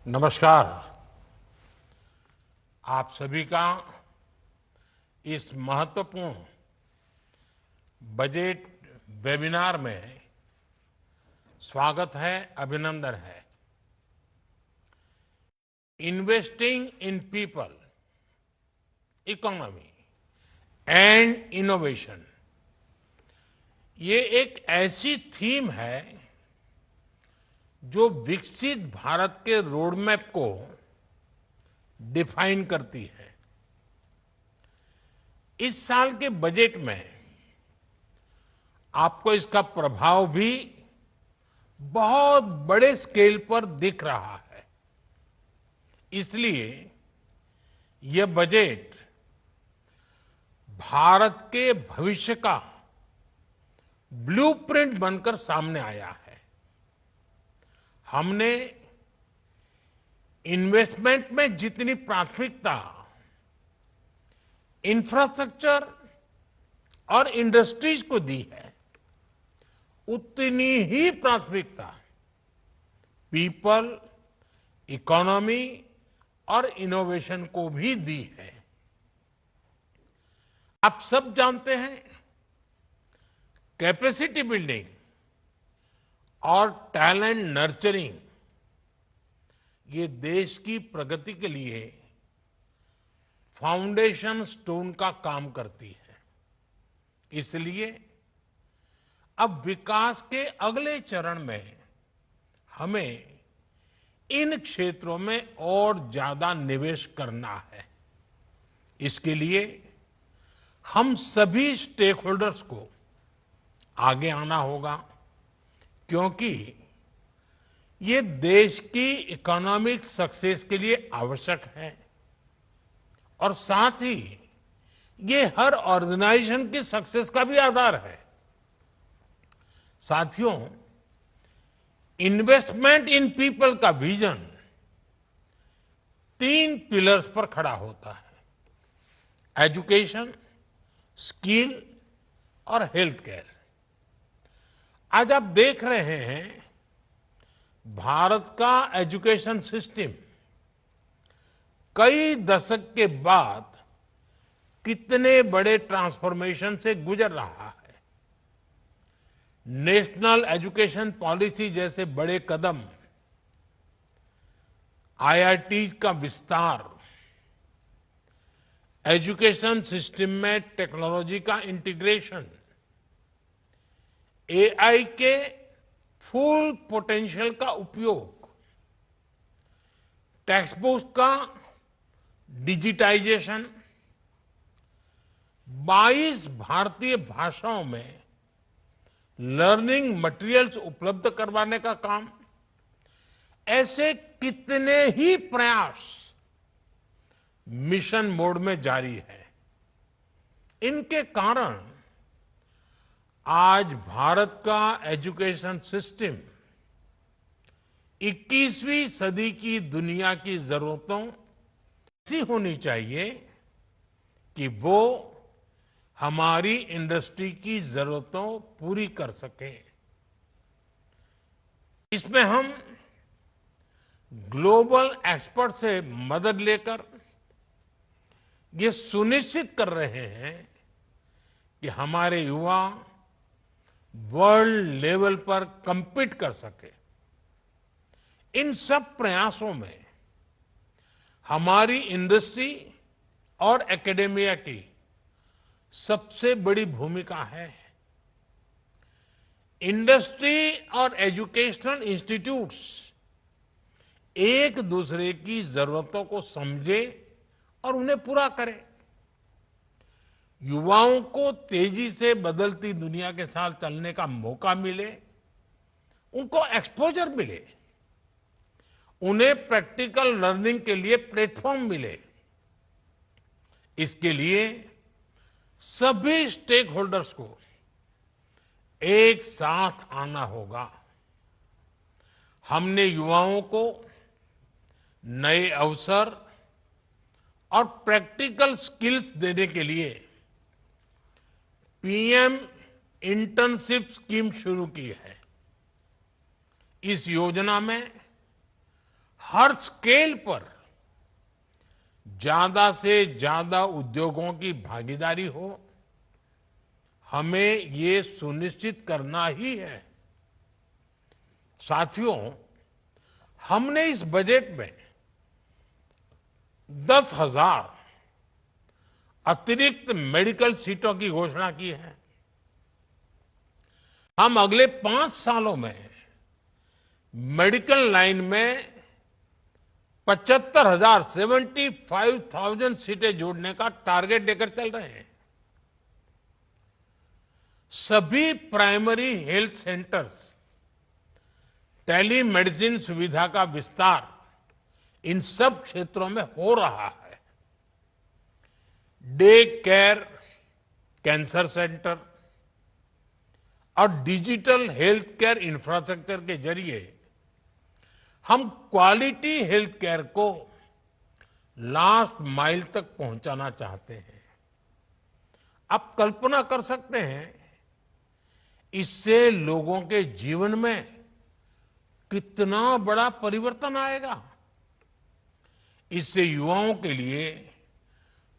नमस्कार। आप सभी का इस महत्वपूर्ण बजट वेबिनार में स्वागत है, अभिनंदन है। Investing in people, economy and innovation, ये एक ऐसी थीम है जो विकसित भारत के रोडमैप को डिफाइन करती है। इस साल के बजट में आपको इसका प्रभाव भी बहुत बड़े स्केल पर दिख रहा है। इसलिए यह बजट भारत के भविष्य का ब्लूप्रिंट बनकर सामने आया है। हमने इन्वेस्टमेंट में जितनी प्राथमिकता इंफ्रास्ट्रक्चर और इंडस्ट्रीज को दी है, उतनी ही प्राथमिकता पीपल, इकोनॉमी और इनोवेशन को भी दी है। आप सब जानते हैं, कैपेसिटी बिल्डिंग और टैलेंट नर्चरिंग ये देश की प्रगति के लिए फाउंडेशन स्टोन का काम करती है। इसलिए अब विकास के अगले चरण में हमें इन क्षेत्रों में और ज्यादा निवेश करना है। इसके लिए हम सभी स्टेक होल्डर्स को आगे आना होगा, क्योंकि ये देश की इकोनॉमिक सक्सेस के लिए आवश्यक है और साथ ही ये हर ऑर्गेनाइजेशन की सक्सेस का भी आधार है। साथियों, इन्वेस्टमेंट इन पीपल का विजन 3 पिलर्स पर खड़ा होता है: एजुकेशन, स्किल और हेल्थ केयर। आज आप देख रहे हैं, भारत का एजुकेशन सिस्टम कई दशक के बाद कितने बड़े ट्रांसफॉर्मेशन से गुजर रहा है। नेशनल एजुकेशन पॉलिसी जैसे बड़े कदम, आईआईटीज का विस्तार, एजुकेशन सिस्टम में टेक्नोलॉजी का इंटीग्रेशन, एआई के फुल पोटेंशियल का उपयोग, टेक्स्ट बुक का डिजिटाइजेशन, 22 भारतीय भाषाओं में लर्निंग मटेरियल्स उपलब्ध करवाने का काम, ऐसे कितने ही प्रयास मिशन मोड में जारी है। इनके कारण आज भारत का एजुकेशन सिस्टम 21वीं सदी की दुनिया की जरूरतों ऐसी होनी चाहिए कि वो हमारी इंडस्ट्री की जरूरतों पूरी कर सके। इसमें हम ग्लोबल एक्सपर्ट से मदद लेकर ये सुनिश्चित कर रहे हैं कि हमारे युवा वर्ल्ड लेवल पर compete कर सके। इन सब प्रयासों में हमारी इंडस्ट्री और एकेडेमिया की सबसे बड़ी भूमिका है। इंडस्ट्री और एजुकेशनल इंस्टीट्यूट्स एक दूसरे की जरूरतों को समझे और उन्हें पूरा करें। युवाओं को तेजी से बदलती दुनिया के साथ चलने का मौका मिले, उनको एक्सपोजर मिले, उन्हें प्रैक्टिकल लर्निंग के लिए प्लेटफॉर्म मिले। इसके लिए सभी स्टेक होल्डर्स को एक साथ आना होगा। हमने युवाओं को नए अवसर और प्रैक्टिकल स्किल्स देने के लिए पीएम इंटर्नशिप स्कीम शुरू की है। इस योजना में हर स्केल पर ज्यादा से ज्यादा उद्योगों की भागीदारी हो, हमें ये सुनिश्चित करना ही है। साथियों, हमने इस बजट में 10,000 अतिरिक्त मेडिकल सीटों की घोषणा की है। हम अगले 5 सालों में मेडिकल लाइन में 75,000 सीटें जोड़ने का टारगेट लेकर चल रहे हैं। सभी primary health centres telemedicine सुविधा का विस्तार इन सब क्षेत्रों में हो रहा है। डे केयर कैंसर सेंटर और डिजिटल हेल्थ केयर इंफ्रास्ट्रक्चर के जरिए हम क्वालिटी हेल्थ केयर को लास्ट माइल तक पहुंचाना चाहते हैं। आप कल्पना कर सकते हैं, इससे लोगों के जीवन में कितना बड़ा परिवर्तन आएगा। इससे युवाओं के लिए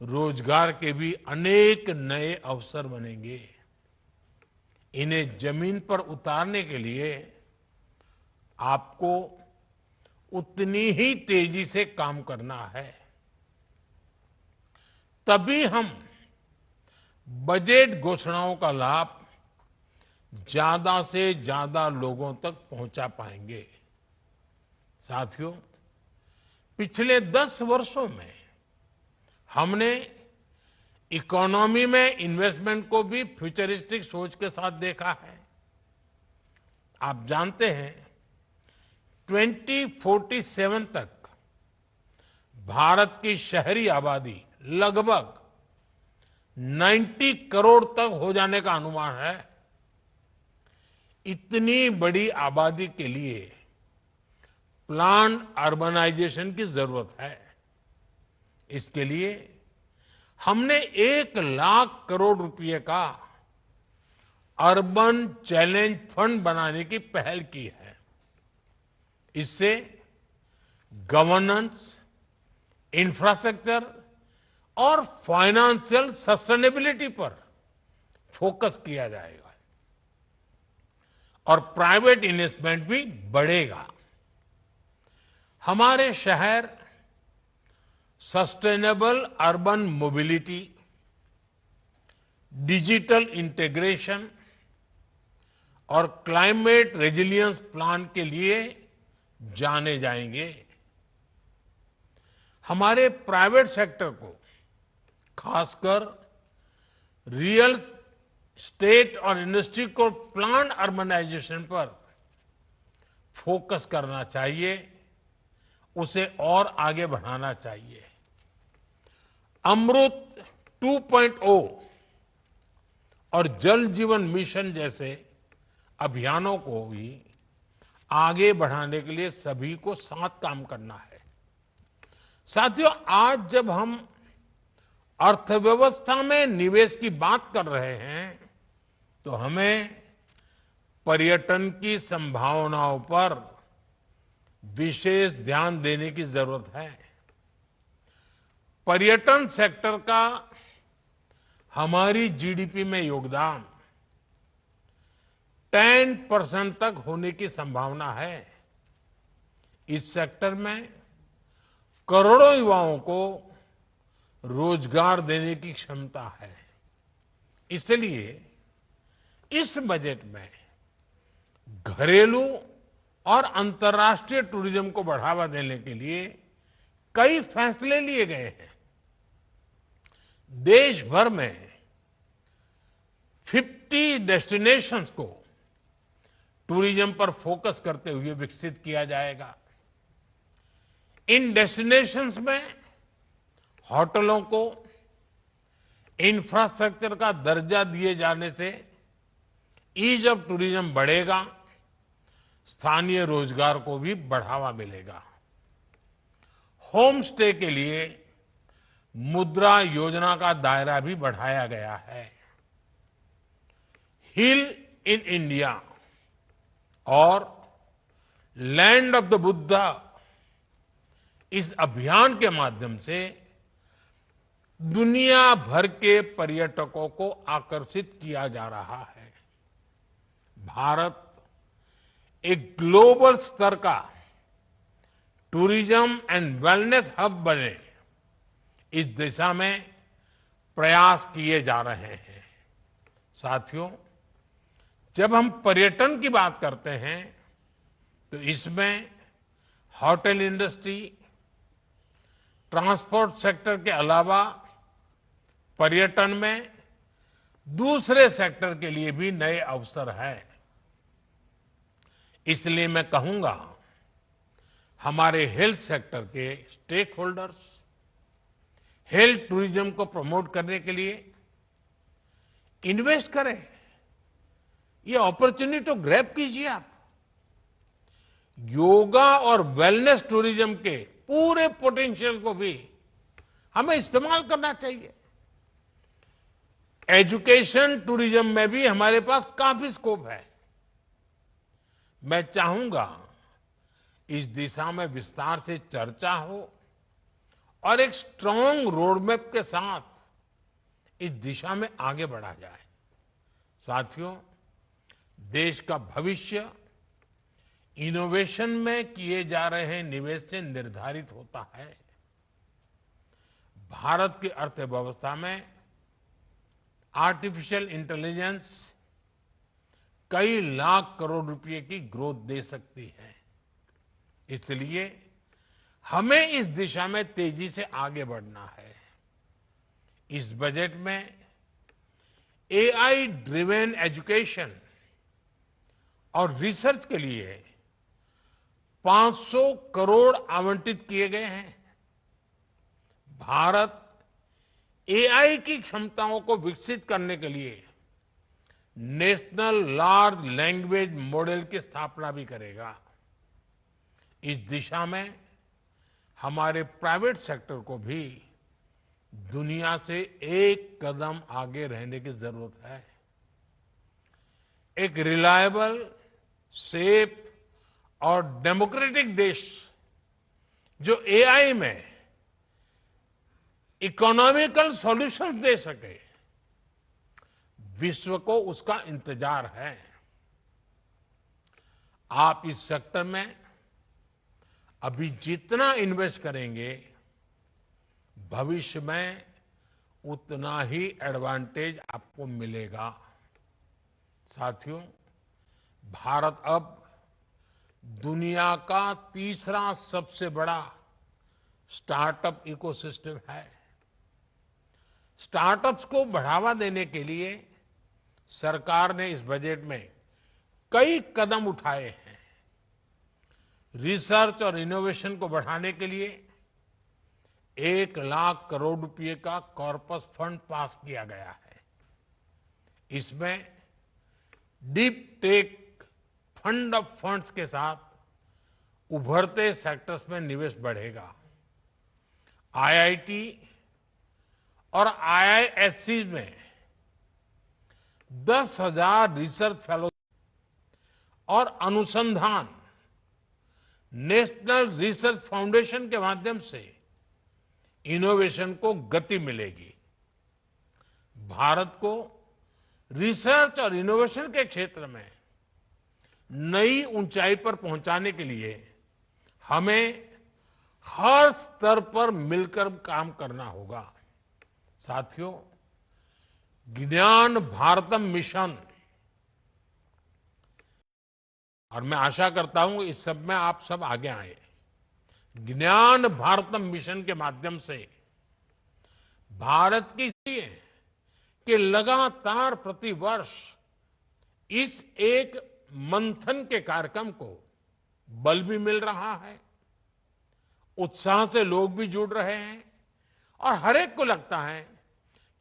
रोजगार के भी अनेक नए अवसर बनेंगे। इन्हें जमीन पर उतारने के लिए आपको उतनी ही तेजी से काम करना है। तभी हम बजट घोषणाओं का लाभ ज्यादा से ज्यादा लोगों तक पहुंचा पाएंगे। साथियों, पिछले 10 वर्षों में हमने इकोनॉमी में इन्वेस्टमेंट को भी फ्यूचरिस्टिक सोच के साथ देखा है। आप जानते हैं, 2047 तक भारत की शहरी आबादी लगभग 90 करोड़ तक हो जाने का अनुमान है। इतनी बड़ी आबादी के लिए प्लान्ड अर्बनाइजेशन की जरूरत है। इसके लिए हमने 1 लाख करोड़ रुपए का अर्बन चैलेंज फंड बनाने की पहल की है। इससे गवर्नेंस, इंफ्रास्ट्रक्चर और फाइनेंशियल सस्टेनेबिलिटी पर फोकस किया जाएगा और प्राइवेट इन्वेस्टमेंट भी बढ़ेगा। हमारे शहर sustainable urban mobility, digital integration और क्लाइमेट रेजिलियंस प्लान के लिए जाने जाएंगे। हमारे प्राइवेट सेक्टर को, खासकर रियल स्टेट और इंडस्ट्री को प्लान अर्बनाइजेशन पर फोकस करना चाहिए, उसे और आगे बढ़ाना चाहिए। अमृत 2.0 और जल जीवन मिशन जैसे अभियानों को भी आगे बढ़ाने के लिए सभी को साथ काम करना है। साथियों, आज जब हम अर्थव्यवस्था में निवेश की बात कर रहे हैं, तो हमें पर्यटन की संभावनाओं पर विशेष ध्यान देने की जरूरत है। पर्यटन सेक्टर का हमारी जीडीपी में योगदान 10% तक होने की संभावना है। इस सेक्टर में करोड़ों युवाओं को रोजगार देने की क्षमता है। इसलिए इस बजट में घरेलू और अंतर्राष्ट्रीय टूरिज्म को बढ़ावा देने के लिए कई फैसले लिए गए हैं। देश भर में 50 डेस्टिनेशंस को टूरिज्म पर फोकस करते हुए विकसित किया जाएगा। इन डेस्टिनेशंस में होटलों को इंफ्रास्ट्रक्चर का दर्जा दिए जाने से ईज ऑफ टूरिज्म बढ़ेगा, स्थानीय रोजगार को भी बढ़ावा मिलेगा। होम स्टे के लिए मुद्रा योजना का दायरा भी बढ़ाया गया है। हिल इन इंडिया और लैंड ऑफ द बुद्धा इस अभियान के माध्यम से दुनिया भर के पर्यटकों को आकर्षित किया जा रहा है। भारत एक ग्लोबल स्तर का टूरिज्म एंड वेलनेस हब बने, इस दिशा में प्रयास किए जा रहे हैं। साथियों, जब हम पर्यटन की बात करते हैं तो इसमें होटल इंडस्ट्री, ट्रांसपोर्ट सेक्टर के अलावा पर्यटन में दूसरे सेक्टर के लिए भी नए अवसर हैं। इसलिए मैं कहूंगा, हमारे हेल्थ सेक्टर के स्टेक होल्डर्स हेल्थ टूरिज्म को प्रमोट करने के लिए इन्वेस्ट करें। ये अपॉर्चुनिटी तो ग्रैब कीजिए आप। योगा और वेलनेस टूरिज्म के पूरे पोटेंशियल को भी हमें इस्तेमाल करना चाहिए। एजुकेशन टूरिज्म में भी हमारे पास काफी स्कोप है। मैं चाहूंगा इस दिशा में विस्तार से चर्चा हो और एक स्ट्रांग रोडमैप के साथ इस दिशा में आगे बढ़ा जाए। साथियों, देश का भविष्य इनोवेशन में किए जा रहे निवेश से निर्धारित होता है। भारत की अर्थव्यवस्था में आर्टिफिशियल इंटेलिजेंस कई लाख करोड़ रुपए की ग्रोथ दे सकती है। इसलिए हमें इस दिशा में तेजी से आगे बढ़ना है। इस बजट में एआई ड्रिवेन एजुकेशन और रिसर्च के लिए 500 करोड़ आवंटित किए गए हैं। भारत एआई की क्षमताओं को विकसित करने के लिए नेशनल लार्ज लैंग्वेज मॉडल की स्थापना भी करेगा। इस दिशा में हमारे प्राइवेट सेक्टर को भी दुनिया से एक कदम आगे रहने की जरूरत है। एक रिलायबल, सेफ और डेमोक्रेटिक देश जो एआई में इकोनॉमिकल सॉल्यूशंस दे सके, विश्व को उसका इंतजार है। आप इस सेक्टर में अभी जितना इन्वेस्ट करेंगे, भविष्य में उतना ही एडवांटेज आपको मिलेगा। साथियों, भारत अब दुनिया का तीसरा सबसे बड़ा स्टार्टअप इकोसिस्टम है। स्टार्टअप्स को बढ़ावा देने के लिए सरकार ने इस बजट में कई कदम उठाए हैं। रिसर्च और इनोवेशन को बढ़ाने के लिए 1 लाख करोड़ रुपए का कॉर्पस फंड पास किया गया है। इसमें deep tech fund of funds के साथ उभरते सेक्टर्स में निवेश बढ़ेगा। आईआईटी और आईआईएससी में 10,000 रिसर्च फेलो और अनुसंधान नेशनल रिसर्च फाउंडेशन के माध्यम से इनोवेशन को गति मिलेगी। भारत को रिसर्च और इनोवेशन के क्षेत्र में नई ऊंचाई पर पहुंचाने के लिए हमें हर स्तर पर मिलकर काम करना होगा। साथियों, ज्ञान भारतम मिशन, और मैं आशा करता हूं इस सब में आप सब आगे आए। ज्ञान भारतम मिशन के माध्यम से भारत की कि लगातार प्रतिवर्ष इस एक मंथन के कार्यक्रम को बल भी मिल रहा है, उत्साह से लोग भी जुड़ रहे हैं और हर एक को लगता है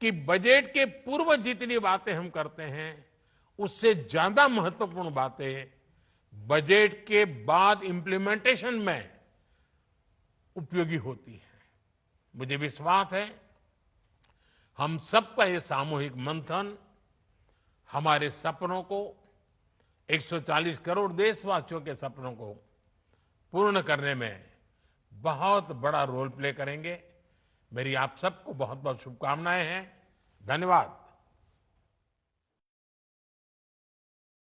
कि बजट के पूर्व जितनी बातें हम करते हैं उससे ज्यादा महत्वपूर्ण बातें बजट के बाद इंप्लीमेंटेशन में उपयोगी होती है। मुझे विश्वास है हम सबका ये सामूहिक मंथन हमारे सपनों को, 140 करोड़ देशवासियों के सपनों को पूर्ण करने में बहुत बड़ा रोल प्ले करेंगे। मेरी आप सबको बहुत बहुत शुभकामनाएं हैं। धन्यवाद।